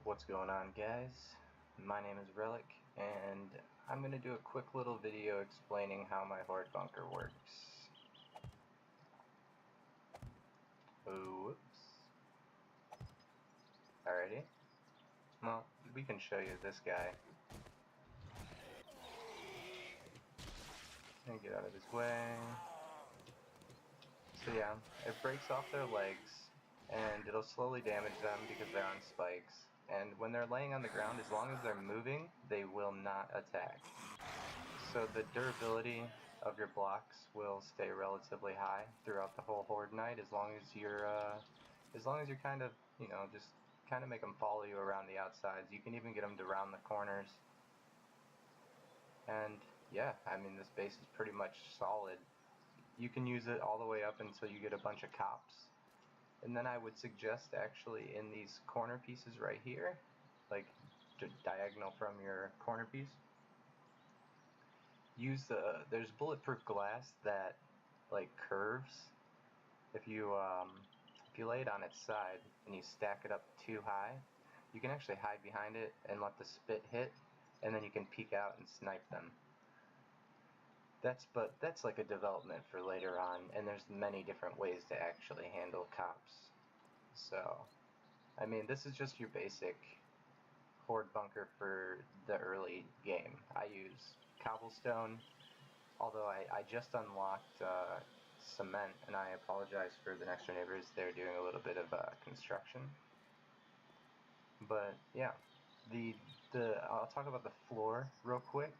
What's going on, guys? My name is Relic, and I'm going to do a quick little video explaining how my Horde bunker works. Whoops. Alrighty. Well, we can show you this guy. And get out of his way. So yeah, it breaks off their legs, and it'll slowly damage them because they're on spikes. And when they're laying on the ground, as long as they're moving, they will not attack. So the durability of your blocks will stay relatively high throughout the whole Horde night, as long as you're kind of, just kind of make them follow you around the outsides. You can even get them to round the corners. And yeah, I mean, this base is pretty much solid. You can use it all the way up until you get a bunch of cops. And then I would suggest actually in these corner pieces right here, like diagonal from your corner piece, use there's bulletproof glass that like curves. If you lay it on its side and you stack it up too high, you can actually hide behind it and let the spit hit, and then you can peek out and snipe them. That's like a development for later on, and there's many different ways to actually handle cops. So, I mean, this is just your basic Horde bunker for the early game. I use cobblestone, although I just unlocked cement, and I apologize for the next door neighbors. They're doing a little bit of construction. But yeah, I'll talk about the floor real quick.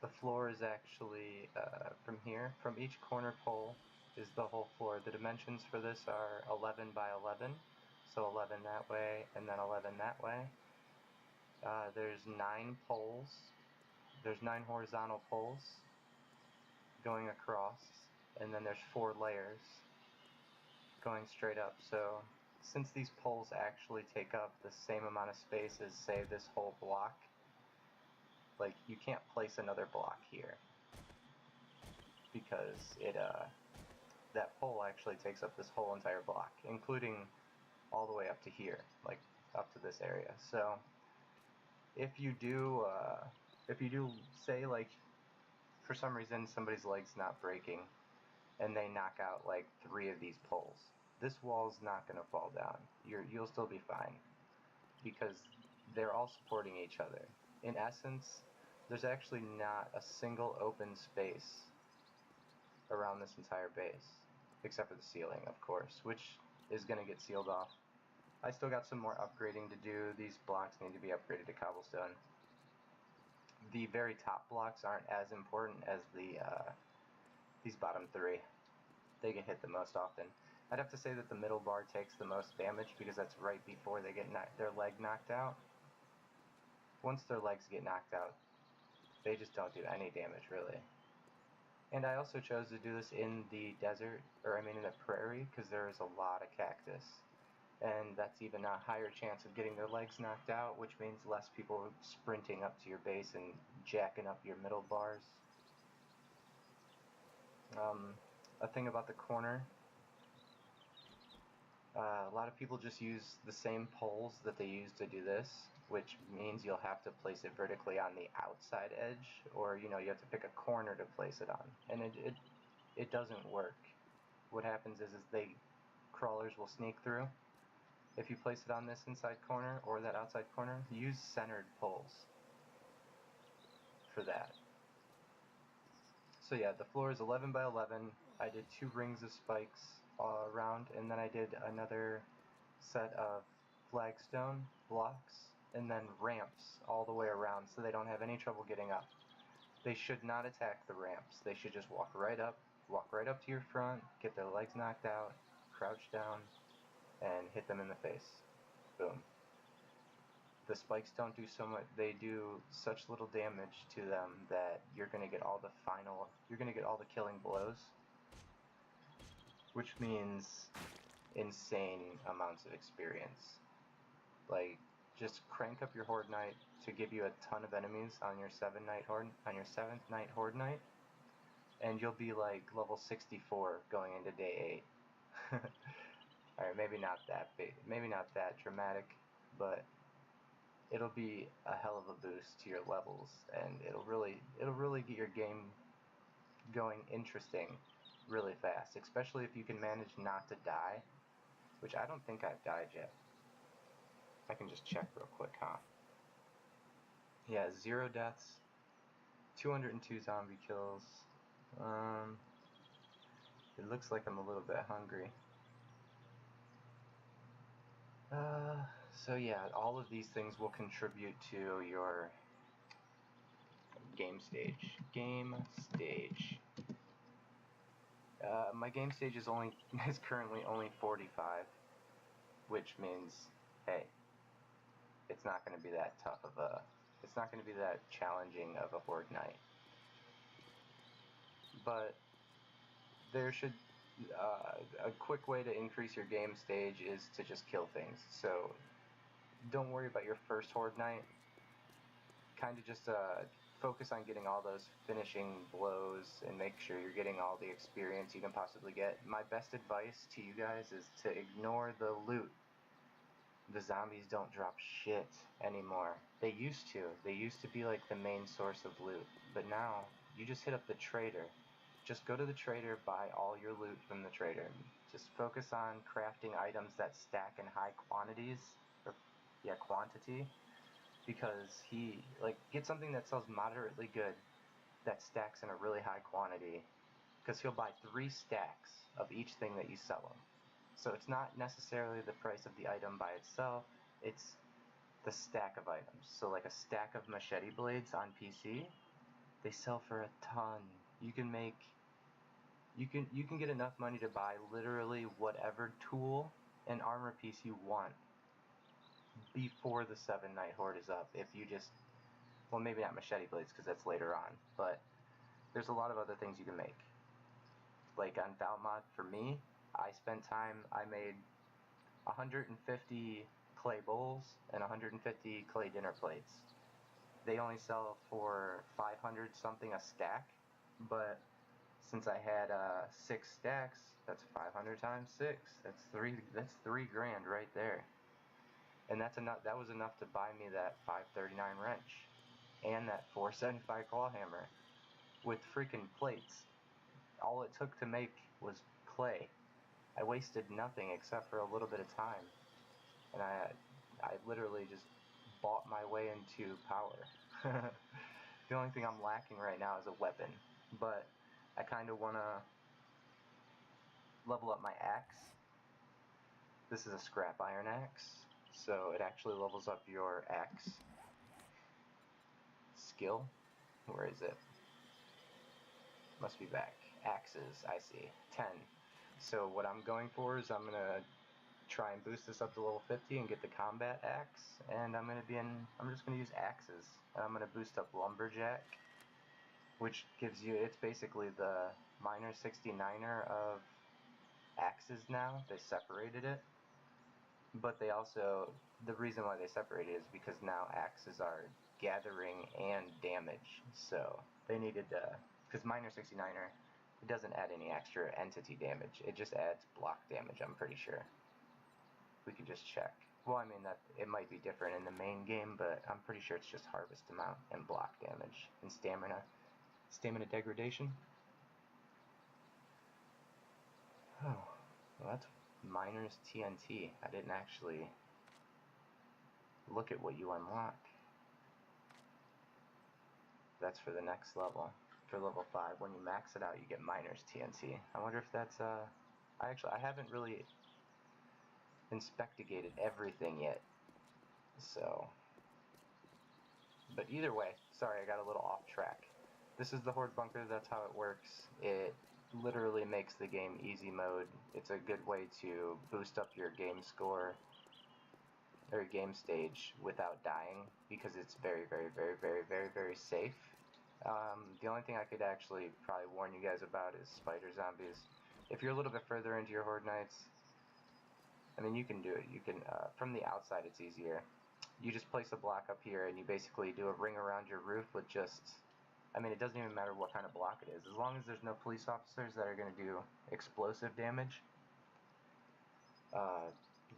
The floor is actually from here, from each corner pole is the whole floor. The dimensions for this are 11 by 11, so 11 that way and then 11 that way. There's 9 poles. There's 9 horizontal poles going across, and then there's 4 layers going straight up. So since these poles actually take up the same amount of space as, say, this whole block, like, you can't place another block here because that pole actually takes up this whole entire block, including all the way up to here, like up to this area. So if you do say, like, for some reason somebody's leg's not breaking and they knock out like 3 of these poles, this wall's not going to fall down. You'll still be fine because they're all supporting each other. In essence, there's actually not a single open space around this entire base, except for the ceiling, of course, which is going to get sealed off. I still got some more upgrading to do. These blocks need to be upgraded to cobblestone. The very top blocks aren't as important as these bottom 3. They get hit the most often. I'd have to say that the middle bar takes the most damage because that's right before they get their leg knocked out. Once their legs get knocked out, they just don't do any damage, really. And I also chose to do this in the desert, or I mean in the prairie, because there is a lot of cactus. And that's even a higher chance of getting their legs knocked out, which means less people sprinting up to your base and jacking up your middle bars. A thing about the corner, a lot of people just use the same poles that they use to do this, which means you'll have to place it vertically on the outside edge, or you have to pick a corner to place it on, and it doesn't work. What happens is crawlers will sneak through. If you place it on this inside corner or that outside corner, use centered poles for that. So yeah, the floor is 11 by 11. I did 2 rings of spikes all around, and then I did another set of flagstone blocks, and then ramps all the way around so they don't have any trouble getting up. They should not attack the ramps. They should just walk right up to your front, get their legs knocked out, crouch down, and hit them in the face. Boom. The spikes don't do so much, they do such little damage to them that you're going to get all the killing blows, which means insane amounts of experience. Like, just crank up your Horde night to give you a ton of enemies on your 7th night Horde night, and you'll be like level 64 going into day 8. Alright, maybe not that big, maybe not that dramatic, but it'll be a hell of a boost to your levels, and it'll really get your game going interesting really fast, especially if you can manage not to die, which I don't think I've died yet. I can just check real quick, huh? Yeah, 0 deaths, 202 zombie kills. It looks like I'm a little bit hungry. So yeah, all of these things will contribute to your game stage. Game stage. My game stage is currently only 45, which means, hey, it's not going to be that it's not going to be that challenging of a Horde night. But there should, a quick way to increase your game stage is to just kill things. So don't worry about your first Horde night. Kind of just focus on getting all those finishing blows and make sure you're getting all the experience you can possibly get. My best advice to you guys is to ignore the loot. The zombies don't drop shit anymore. They used to. They used to be like the main source of loot. But now, you just hit up the trader. Just go to the trader, buy all your loot from the trader. Just focus on crafting items that stack in high quantities, or yeah, quantity. Because get something that sells moderately good, that stacks in a really high quantity, because he'll buy 3 stacks of each thing that you sell him. So it's not necessarily the price of the item by itself, it's the stack of items. So like a stack of machete blades on PC, they sell for a ton. You can get enough money to buy literally whatever tool and armor piece you want before the 7-night Horde is up. If you just, well, maybe not machete blades because that's later on, but there's a lot of other things you can make. Like on Valmod, for me, I made 150 clay bowls and 150 clay dinner plates. They only sell for 500 something a stack, but since I had 6 stacks, that's 500 times 6. That's 3 grand right there. And that was enough to buy me that 539 wrench and that 475 claw hammer with freaking plates. All it took to make was clay. I wasted nothing except for a little bit of time, and I literally just bought my way into power. The only thing I'm lacking right now is a weapon, but I kind of want to level up my axe. This is a scrap iron axe, so it actually levels up your axe skill. Where is it? Must be back. Axes, I see. 10. So what I'm going for is I'm going to try and boost this up to level 50 and get the combat axe, and I'm just going to use axes. And I'm going to boost up lumberjack, which gives you, it's basically the miner 69er of axes now. They separated it. But they also, the reason why they separated it is because now axes are gathering and damage. So they needed to, because Miner 69er, it doesn't add any extra entity damage. It just adds block damage, I'm pretty sure. We can just check. Well, I mean, that it might be different in the main game, but I'm pretty sure it's just harvest amount and block damage and stamina. Stamina degradation. Oh, well, that's Miner's TNT. I didn't actually look at what you unlock. That's for the next level. For level 5, when you max it out, you get Miner's TNT. I wonder if that's, I haven't really inspectigated everything yet. So, but either way, sorry, I got a little off track. This is the Horde bunker, that's how it works. It literally makes the game easy mode. It's a good way to boost up your game score or game stage without dying, because it's very, very, very, very, very, very safe. The only thing I could actually probably warn you guys about is spider zombies. If you're a little bit further into your Horde nights, I mean, you can do it. You can, from the outside it's easier. You just place a block up here and you basically do a ring around your roof with just, I mean, it doesn't even matter what kind of block it is. As long as there's no police officers that are going to do explosive damage,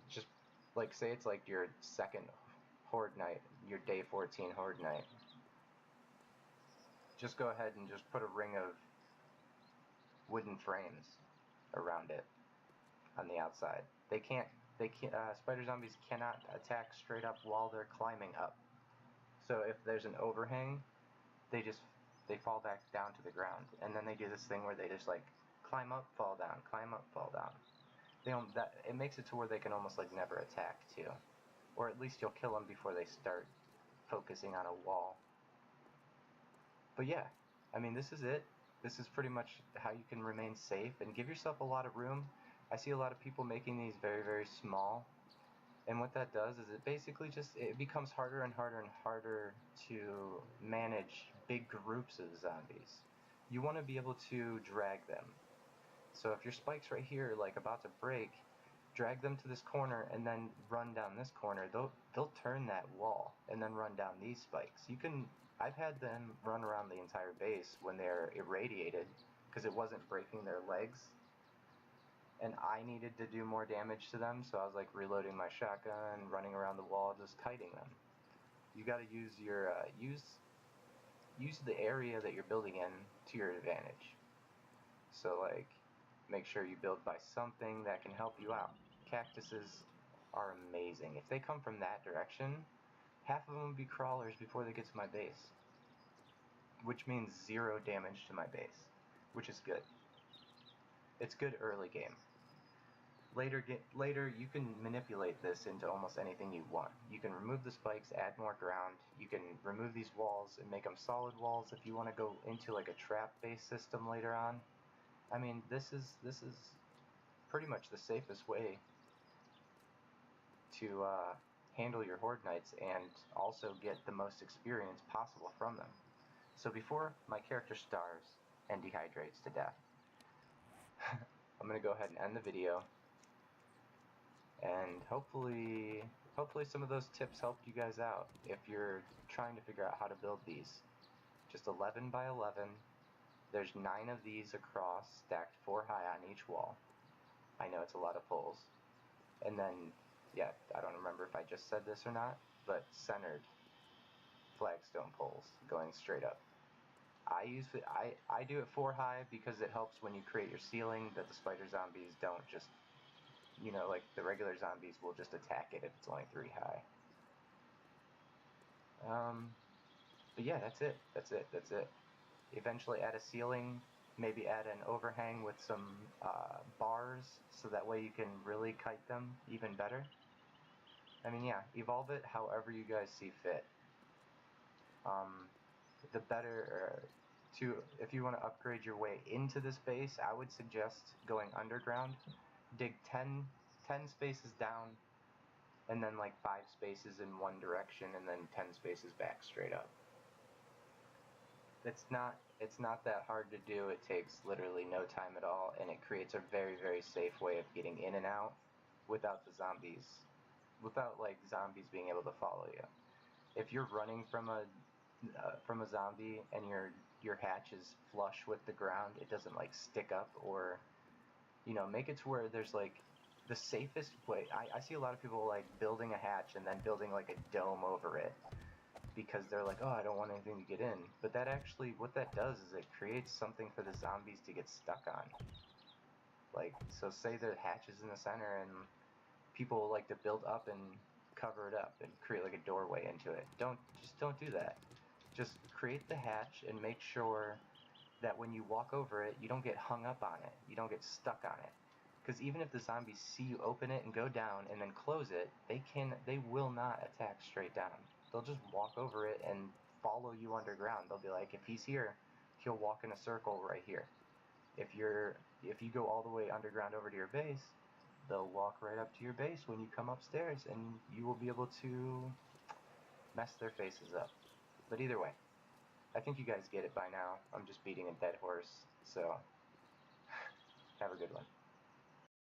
just, like, say it's like your second Horde Night, your day 14 Horde Night, just go ahead and just put a ring of wooden frames around it on the outside. Spider zombies cannot attack straight up while they're climbing up. So if there's an overhang, they fall back down to the ground, and then they do this thing where they just like climb up, fall down, climb up, fall down. It makes it to where they can almost like never attack too, or at least you'll kill them before they start focusing on a wall. But yeah, I mean, this is it. This is pretty much how you can remain safe and give yourself a lot of room. I see a lot of people making these very, very small, and what that does is it becomes harder and harder and harder to manage big groups of zombies. You want to be able to drag them. So if your spike's right here, like about to break, drag them to this corner and then run down this corner. They'll turn that wall and then run down these spikes. I've had them run around the entire base when they're irradiated because it wasn't breaking their legs, and I needed to do more damage to them, so I was like reloading my shotgun, running around the wall, just kiting them. You got to use use the area that you're building in to your advantage. So like, make sure you build by something that can help you out. Cactuses are amazing. If they come from that direction, half of them would be crawlers before they get to my base, which means 0 damage to my base, which is good. It's good early game. Later you can manipulate this into almost anything you want. You can remove the spikes, add more ground. You can remove these walls and make them solid walls if you want to go into like a trap-based system later on. I mean, this is pretty much the safest way to handle your Horde Nights and also get the most experience possible from them. So before my character starves and dehydrates to death, I'm going to go ahead and end the video, and hopefully some of those tips helped you guys out if you're trying to figure out how to build these. Just 11 by 11, there's 9 of these across, stacked 4 high on each wall. I know it's a lot of poles. And then, yeah, I don't remember if I just said this or not, but centered flagstone poles going straight up. I do it 4 high because it helps when you create your ceiling that the spider zombies don't just, you know, like the regular zombies will just attack it if it's only 3 high. But yeah, that's it. Eventually add a ceiling, maybe add an overhang with some bars, so that way you can really kite them even better. I mean, yeah, evolve it however you guys see fit. The better, if you want to upgrade your way into this base, I would suggest going underground. Dig 10 spaces down, and then like 5 spaces in one direction, and then 10 spaces back straight up. It's not that hard to do. It takes literally no time at all, and it creates a very, very safe way of getting in and out without the zombies, without like zombies being able to follow you. If you're running from a zombie and your hatch is flush with the ground, it doesn't like stick up, or make it to where there's like the safest way. I see a lot of people like building a hatch and then building like a dome over it, because they're like, oh, I don't want anything to get in. But that actually, what that does is it creates something for the zombies to get stuck on. Like, so say the hatch is in the center and people like to build up and cover it up and create like a doorway into it. Just don't do that. Just create the hatch and make sure that when you walk over it, you don't get hung up on it. You don't get stuck on it. Because even if the zombies see you open it and go down and then close it, they will not attack straight down. They'll just walk over it and follow you underground. They'll be like, if he's here, he'll walk in a circle right here. If you go all the way underground over to your base, they'll walk right up to your base when you come upstairs, and you will be able to mess their faces up. But either way, I think you guys get it by now. I'm just beating a dead horse, so have a good one.